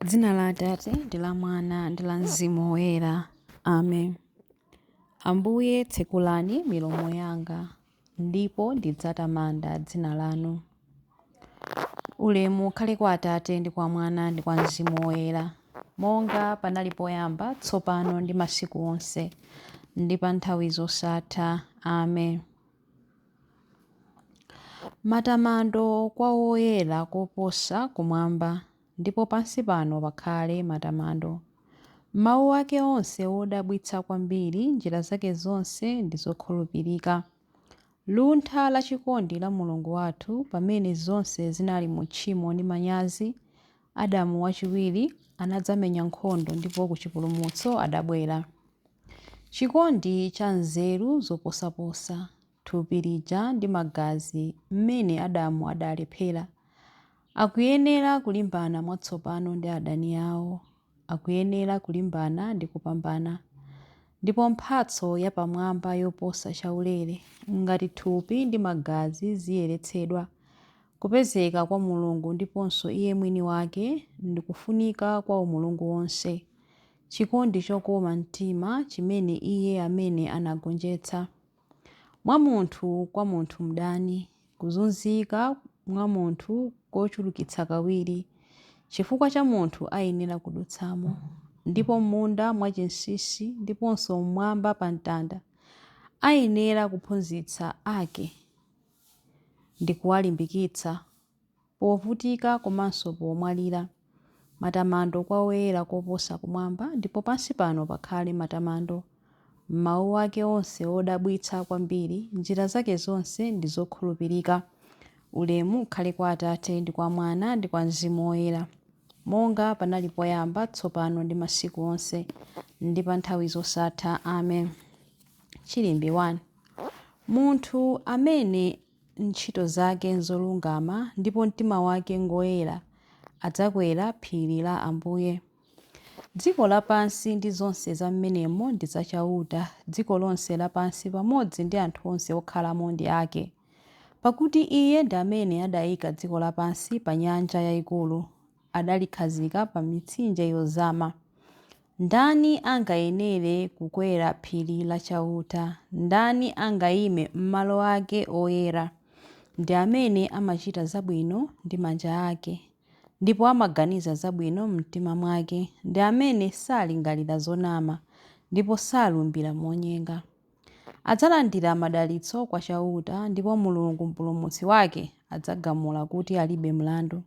Dzina la Atate ndi la Mwana ndi la Mzimu Woyera. Amen. Ambuye tsekulani milomo yanga, ndipo ndidzatamanda dzina lanu. Ulemu ukhale kwa Atate ndi kwa Mwana ndi kwa Mzimu Woyera, monga panali poyamba, tsopano ndi masiku onse, ndi pa nthawi zosatha. Amen. Matamando kwa woyera koposa kumwamba, ndipo pansi pano pakhale matamando. Mawu ake onse wodabwitsa kwambiri, njira zake zonse ndi zokhulupirika. Luntha la chikondi la Mulungu wathu, pamene zonse zinali mu tchimo ndi manyazi, Adamu wachiwiri anadzamenya nkhondo ndipo ku chipulumutso adabwera. Chikondi cha nzeru zoposaposa, thupi lija ndi magazi, mmene Adamu adalephera. Akuyenera kulimbana mwatsopano ndi adani awo, akuyenera kulimbana ndi kupambana. Ndipo mphatso yapamwamba yoposa chaulere, ngati thupi ndi magazi ziyeretsedwa, kupezeka kwa Mulungu ndiponso Iye mwini wake, ndikufunika kwa umulungu wonse. Chikondi chokoma mtima chimene Iye amene anagonjetsa. Mwa munthu kwa munthu mdani, kuzunzika mwa munthu kochulukitsa kawiri, chifukwa cha munthu ayenera kudutsamo. Ndipo m'munda mwachinsinsi ndiponso mmwamba pa mtanda, ayenera kuphunzitsa ake ndi kuwalimbikitsa, povutika komanso pomwalira. Matamando kwa woyera koposa kumwamba, ndipo pansi pano pakhale matamando. Mawu ake onse wodabwitsa kwambiri, njira zake zonse ndi zokhulupirika. Ulemu ukhale kwa Atate ndi kwa Mwana ndi kwa Mzimu Woyera, monga panali poyamba, tsopano ndi masiku onse, ndi pa nthawi zosatha. Amen. Chilimbi 1. Munthu amene ntchito zake nzolungama ndipo mtima wake ngoyera, adzakwera phiri la Ambuye. Dziko lapansi ndi zonse za m'menemo ndi zachauta, dziko lonse lapansi pamodzi ndi anthu onse okhalamo ndi ake. Pakuti Iye ndi amene adayika dziko lapansi pa nyanja yayikulu, adalikhazika pa mitsinje yozama. Ndani angayenere kukwera phiri lachauta? Ndani angayime m'malo ake oyera? Ndi amene amachita zabwino ndi manja ake, ndipo amaganiza zabwino mtima mwake. Ndi amene salingalira zonama, ndipo salumbira monyenga. Adzalandira madalitso kwa chauta, ndipo Mulungu mpulumutsi wake adzagamula kuti alibe mlandu.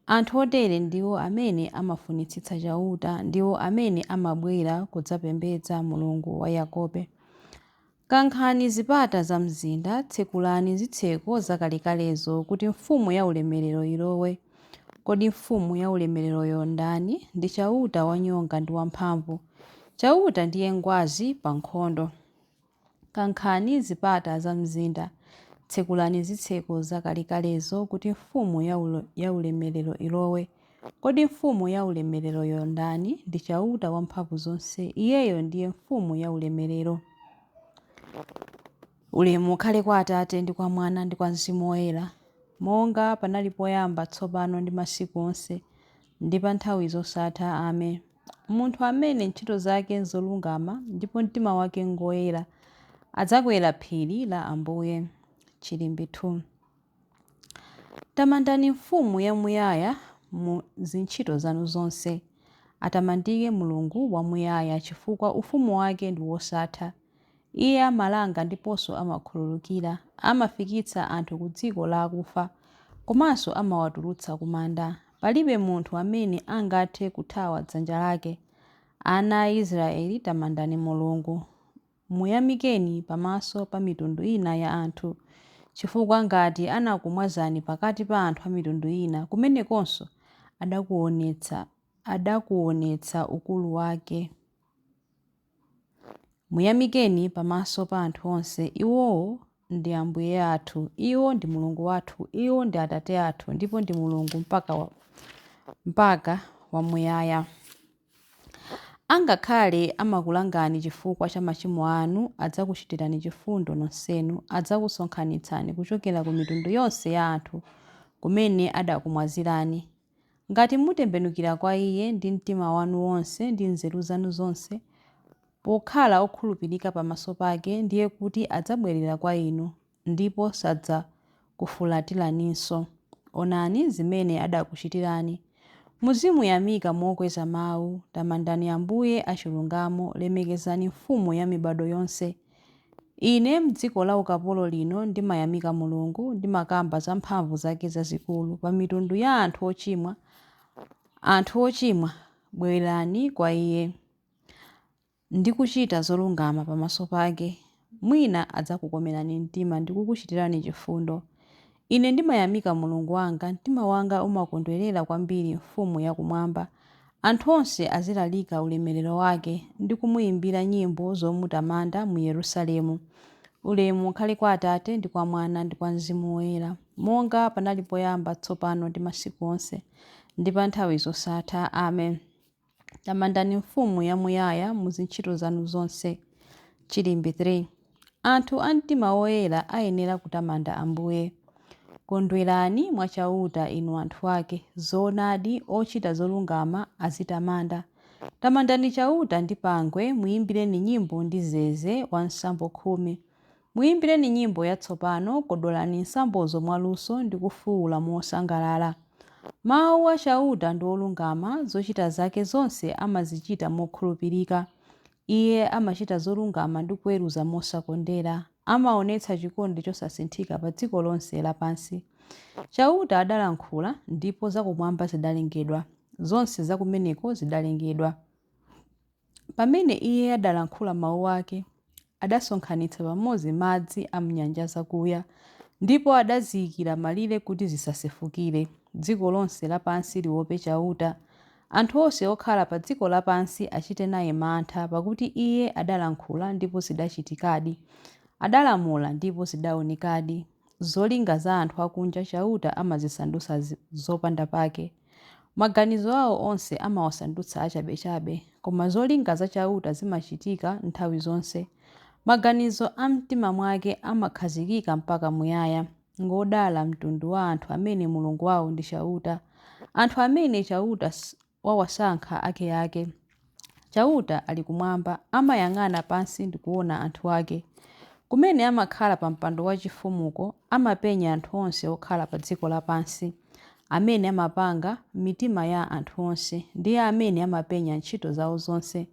Anthu otere ndiwo amene amafunitsitsa chauta, ndiwo amene amabwera kudzapembedza Mulungu wa Yakobo. Kankhani zipata za mzinda, tsekulani zitseko zakalekalezo, kuti mfumu ya ulemerero ilowe. Kodi mfumu ya ulemereroyo ndani? Ndi chauta wanyonga ndi wamphamvu. Chauta ndiye ngwazi pa nkhondo. Kankhani zipata za mzinda, tsekulani zitseko zakalekalezo, kuti mfumu ya ulemerero ilowe. Kodi mfumu ya ulemereroyo ndani? Ndi chauta wamphamvu zonse, iyeyo ndiye mfumu ya ulemerero. Ulemu ukhale kwa Atate ndi kwa Mwana ndi kwa Mzimu Woyera, monga panali poyamba, tsopano ndi masiku onse, ndi pa nthawi zosatha. Amen. Munthu amene ntchito zake nzolungama ndipo mtima wake ngoyera, adzakwera phiri la Ambuye. Chilimbi 2. Tamandani mfumu yamuyaya mu zintchito zanu zonse. Atamandike Mulungu wamuyaya, chifukwa ufumu wake ndi wosatha. Iye amalanga ndiponso amakhululukira, amafikitsa anthu ku dziko la akufa, komanso amawatulutsa ku manda. Palibe munthu amene angathe kuthawa dzanja lake. Ana a Israeli, tamandani Mulungu. Muyamikeni pamaso pa mitundu ina ya anthu, chifukwa ngati anakumwazani pakati pa anthu a mitundu ina, kumenekonso adakuonetsa ukulu wake. Muyamikeni pamaso pa anthu onse. Iwowo ndi Ambuye athu, iwo ndi Mulungu wathu, iwo ndi Atate athu, ndipo ndi Mulungu mpaka wamuyaya. Angakhale amakulangani chifukwa cha machimo anu, adzakuchitirani chifundo nonsenu, adzakusonkhanitsani kuchokera ku mitundu yonse ya anthu kumene adakumwazirani. Ngati mutembenukira kwa Iye ndi mtima wanu wonse ndi nzeru zanu zonse, pokhala okhulupirika pamaso pake, ndiye kuti adzabwerera kwa inu ndipo sadzakufulatilaninso. Onani zimene adakuchitirani. Muzimuyamika mokweza mawu, tamandani Ambuye achilungamo, lemekezani Mfumu ya mibado yonse. Ine m'dziko la ukapolo lino ndimayamika Mulungu, ndimakamba za mphamvu zake zazikulu. Pa mitundu ya anthu ochimwa, bwerani kwa Iye ndi kuchita zolungama pamaso pake. Mwina adzakukomerani mtima ndi kukuchitirani chifundo. Ine ndimayamika Mulungu wanga, mtima wanga umakondwerera kwambiri Mfumu yakumwamba. Anthu onse azilalika ulemerero wake ndi kumuyimbira nyimbo zomutamanda mu Yerusalemu. Ulemu ukhale kwa Atate ndi kwa Mwana ndi kwa Mzimu Woyera, monga panali poyamba, tsopano ndi masiku onse ndi pa nthawi zosatha. Amen. Tamandani Mfumu yamuyaya mu zintchito zanu zonse. Chilimbi 3. Anthu a mtima woyera ayenera kutamanda Ambuye. Kondwerani mwachauta inu anthu ake, zoonadi ochita zolungama azitamanda. Tamandani chauta ndi pangwe, muyimbireni nyimbo ndi zeze wa nsambo 10. Muyimbireni nyimbo yatsopano, kodolani nsambozo mwaluso ndi kufuwula mosangalala. Mawu a chauta ndi olungama, zochita zake zonse amazichita mokhulupirika. Iye amachita zolungama ndi kuweruza mosakondera. Amaonetsa chikondi chosasinthika pa dziko lonse lapansi. Chauta adalankhula ndipo zakumwamba zidalengedwa, zonse zakumeneko zidalengedwa. Pamene Iye adalankhula mawu ake, adasonkhanitsa pamodzi madzi a mnyanja zakuya, ndipo adaziyikira malire kuti zisasefukire. Dziko lonse lapansi liope chauta. Anthu onse okhala pa dziko lapansi achite naye mantha, pakuti Iye adalankhula ndipo zidachitikadi. Adalamula ndipo zidaonekadi. Zolinga za anthu akunja chauta amazisandutsa zopanda pake. Maganizo awo onse amawasandutsa achabechabe, koma zolinga za chauta zimachitika nthawi zonse. Maganizo a mtima mwake amakhazikika mpaka muyaya. Ngodala mtundu wa anthu amene Mulungu wawo ndi chauta, anthu amene chauta wawasankha akeake. Chauta ali kumwamba, amayang'ana pansi ndi kuona anthu ake. Kumene amakhala pa mpando wachifumuko, amapenya anthu onse okhala pa dziko lapansi. Amene amapanga mitima ya anthu onse, ndiye amene amapenya ntchito zawo zonse.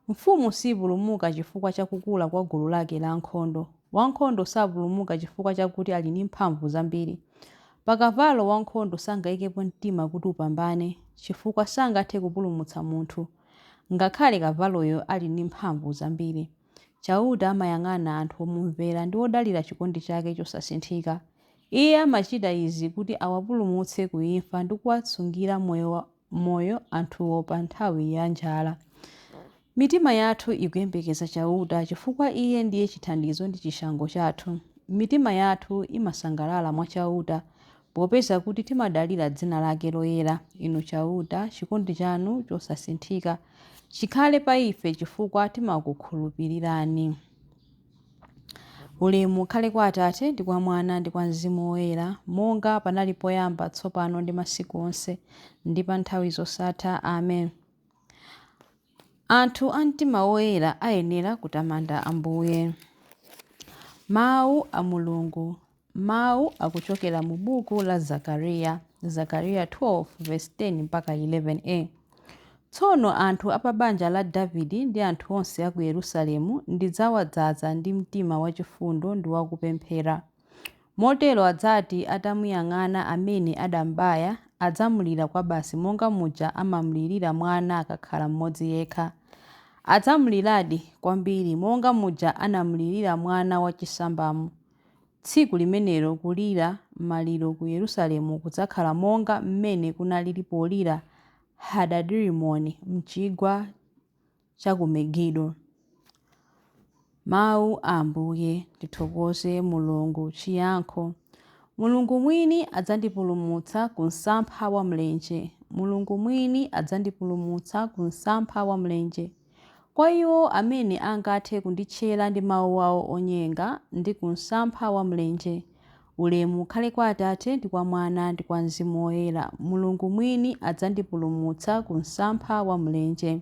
Mfumu sipulumuka chifukwa cha kukula kwa gulu lake la nkhondo. Wankhondo sapulumuka chifukwa chakuti ali ndi mphamvu zambiri. Pakavalo wankhondo sangayikepo mtima kuti upambane, chifukwa sangathe kupulumutsa munthu, ngakhale kavaloyo ali ndi mphamvu zambiri. Chauta amayang'ana anthu omumvera ndi odalira chikondi chake chosasinthika. Iye amachita izi kuti awapulumutse ku imfa ndi kuwasungira moyo anthuwo pa nthawi ya njala. Mitima yathu ikuyembekeza chauta chifukwa Iye ndiye chithandizo ndi chishango chathu. Mitima yathu imasangalala mwa chauta, popeza kuti timadalira dzina lake loyera. Inu chauta, chikondi chanu chosasinthika chikhale pa ife chifukwa timakukhulupirirani. Ulemu ukhale kwa Atate ndi kwa Mwana ndi kwa Mzimu Woyera, monga panali poyamba, tsopano ndi masiku onse ndi pa nthawi zosatha. Amen. Anthu a mtima woyera ayenera kutamanda Ambuye. Mawu a Mulungu. Mawu akuchokera mu buku la Zakariya 12:10 mpaka 11a. Tsono anthu a pa banja la Davide ndi anthu onse a ku Yerusalemu ndidzawadzaza ndi mtima wachifundo ndi wakupemphera. Motero adzati atamuyang'ana amene adambaya, adzamulira kwa basi monga muja amamulirira mwana akakhala mmodzi yekha. Adzamuliradi kwambiri monga muja anamulirira mwana wachisambamo. Tsiku limenelo kulira maliro ku Yerusalemu kudzakhala monga mmene kunalili polira Hadadirimoni mchigwa cha ku Megido. Mawu a Ambuye. Tithokoze Mulungu. Chiyankho. Mulungu mwini adzandipulumutsa ku msampha wa mlenje. Mulungu mwini adzandipulumutsa ku msampha wa mlenje. Kwa iwo amene angathe kunditchera ndi mawu awo onyenga ndi ku msampha wa mlenje. Ulemu ukhale kwa Atate ndi kwa Mwana ndi kwa Mzimu Woyera. Mulungu mwini adzandipulumutsa ku msampha wa mlenje.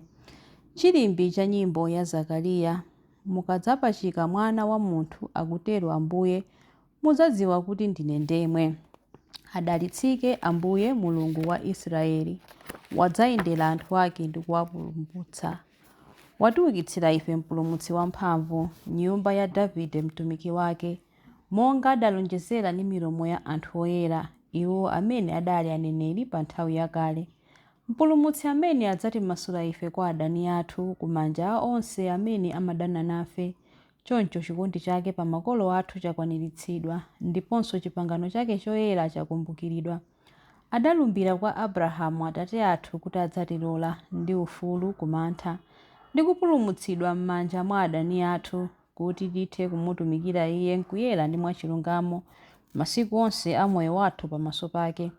Chilimbi cha nyimbo ya Zakariya. Mukadzapachika mwana wa munthu, akutero Ambuye, mudzadziwa kuti ndine ndemwe. Adalitsike Ambuye Mulungu wa Israeli, wadzayendera anthu ake ndi kuwapulumutsa. Watiukitsira ife mpulumutsi wamphamvu, nyumba ya Davide mtumiki wake, monga adalonjezera ndi milomo ya anthu oyera, iwo amene adali aneneri pa nthawi yakale. Mpulumutsi amene adzatimasula ife kwa adani athu, ku manja a onse amene amadana nafe. Choncho chikondi chake pa makolo athu chakwaniritsidwa, ndiponso pangano chake choyera chakumbukiridwa. Adalumbira kwa Abrahamu atate athu kuti adzatilola ndi ufulu kumantha ndi kupulumutsidwa m'manja mwa adani athu, kuti tithe kumutumikira iye nkuyera ndi mwachilungamo masiku onse a moyo wathu pamaso pake.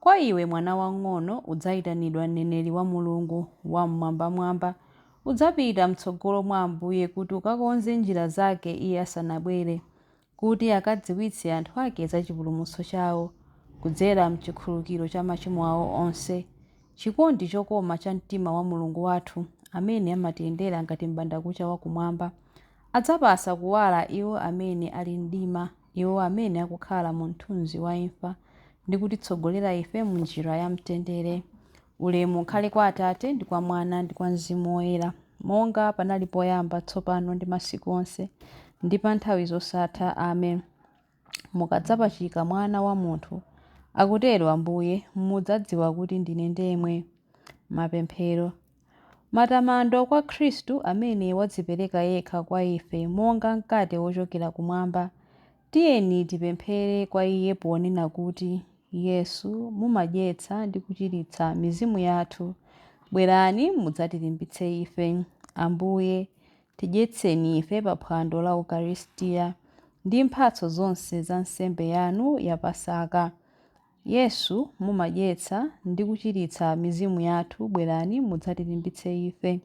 Kwa iwe mwana wang'ono udzayitanidwa mneneri wa Mulungu wammwambamwamba. Udzapita mtsogolo mwa Ambuye kuti ukakonze njira zake iye asanabwere, kuti akadziwitse anthu ake za chipulumutso chawo kudzera mchikhululukiro cha machimo awo onse. Chikondi chokoma cha mtima wa Mulungu wathu, amene amatiyendera ngati m'bandakucha wakumwamba, adzapasa kuwala iwo amene ali mdima, iwo amene akukhala mu mthunzi wa imfa, ndi kutitsogolera ife mu njira ya mtendere. Ulemu ukhale kwa Atate ndi kwa Mwana ndi kwa Mzimu Woyera, monga panali poyamba, tsopano ndi masiku onse, ndi pa nthawi zosatha. Amen. Mukadzapachika mwana wa munthu, akutero Ambuye, mudzadziwa kuti ndine ndemwe. Mapemphero. Matamando kwa Khristu amene wadzipereka yekha kwa ife monga mkate wochokera kumwamba. Tiyeni tipemphere kwa iye ponena kuti: Yesu, mumadyetsa ndi kuchiritsa mizimu yathu, bwerani mudzatilimbitse ife. Ambuye, tidyetseni ife pa phwando la Ukaristiya ndi mphatso zonse za nsembe yanu ya Pasaka. Yesu, mumadyetsa ndi kuchiritsa mizimu yathu, bwerani mudzatilimbitse ife.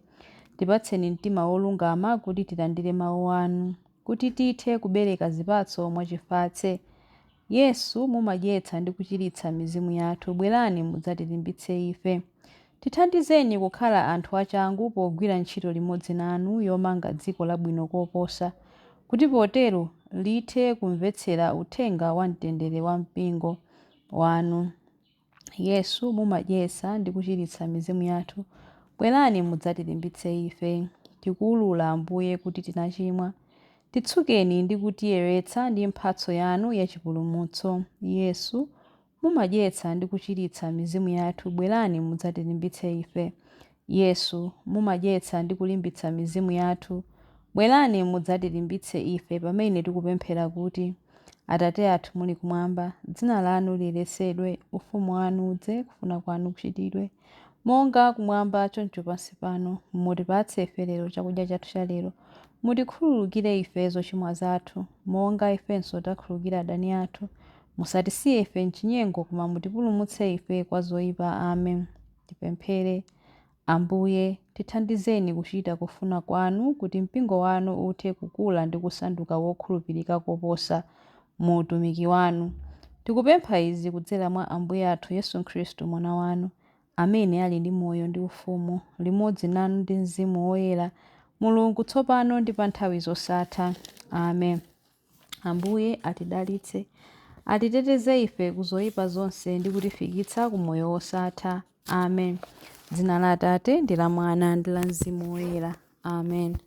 Tipatseni mtima wolungama kuti tilandire mawu anu, kuti tithe kubereka zipatso mwachifatse. Yesu, mumadyetsa ndi kuchiritsa mizimu yathu, bwerani mudzatilimbitse ife. Tithandizeni kukhala anthu achangu pogwira ntchito limodzi nanu yomanga dziko labwino koposa, kuti potero lithe kumvetsera uthenga wa mtendere wa mpingo wanu. Yesu, mumadyetsa ndi kuchiritsa mizimu yathu, bwerani mudzatilimbitse ife. Tikuwulula Ambuye kuti tinachimwa, titsukeni ndi kutiyeretsa ndi mphatso yanu ya chipulumutso. Yesu, mumadyetsa ndi kuchiritsa mizimu yathu, bwerani mudzatilimbitse ife. Yesu, mumadyetsa ndi kulimbitsa mizimu yathu, bwerani mudzatilimbitse ife pamene tikupemphera kuti: Atate athu muli kumwamba, dzina lanu liyeretsedwe, ufumu wanu udze, kufuna kwanu kuchitidwe, monga kumwamba choncho pansi pano. Mutipatse ife lero chakudya chathu cha lero. Mutikhululukire ife zochimwa zathu, monga ifenso takhululukira adani athu. Musatisiye ife m'chinyengo, koma mutipulumutse ife kwa zoyipa. Amen. Tipemphere. Ambuye, tithandizeni kuchita kufuna kwanu, kuti mpingo wanu uthe kukula ndi kusanduka wokhulupirika koposa mu utumiki wanu. Tikupempha izi kudzera mwa Ambuye athu Yesu Khristu, mwana wanu, amene ali ndi moyo ndi ufumu limodzi nanu ndi Mzimu Woyera, Mulungu tsopano ndi pa nthawi zosatha. Amen. Ambuye atidalitse, atiteteze ife ku zoyipa zonse ndi kutifikitsa ku moyo wosatha. Amen. Dzina la Atate ndi la Mwana ndi la Mzimu Woyera. Amen.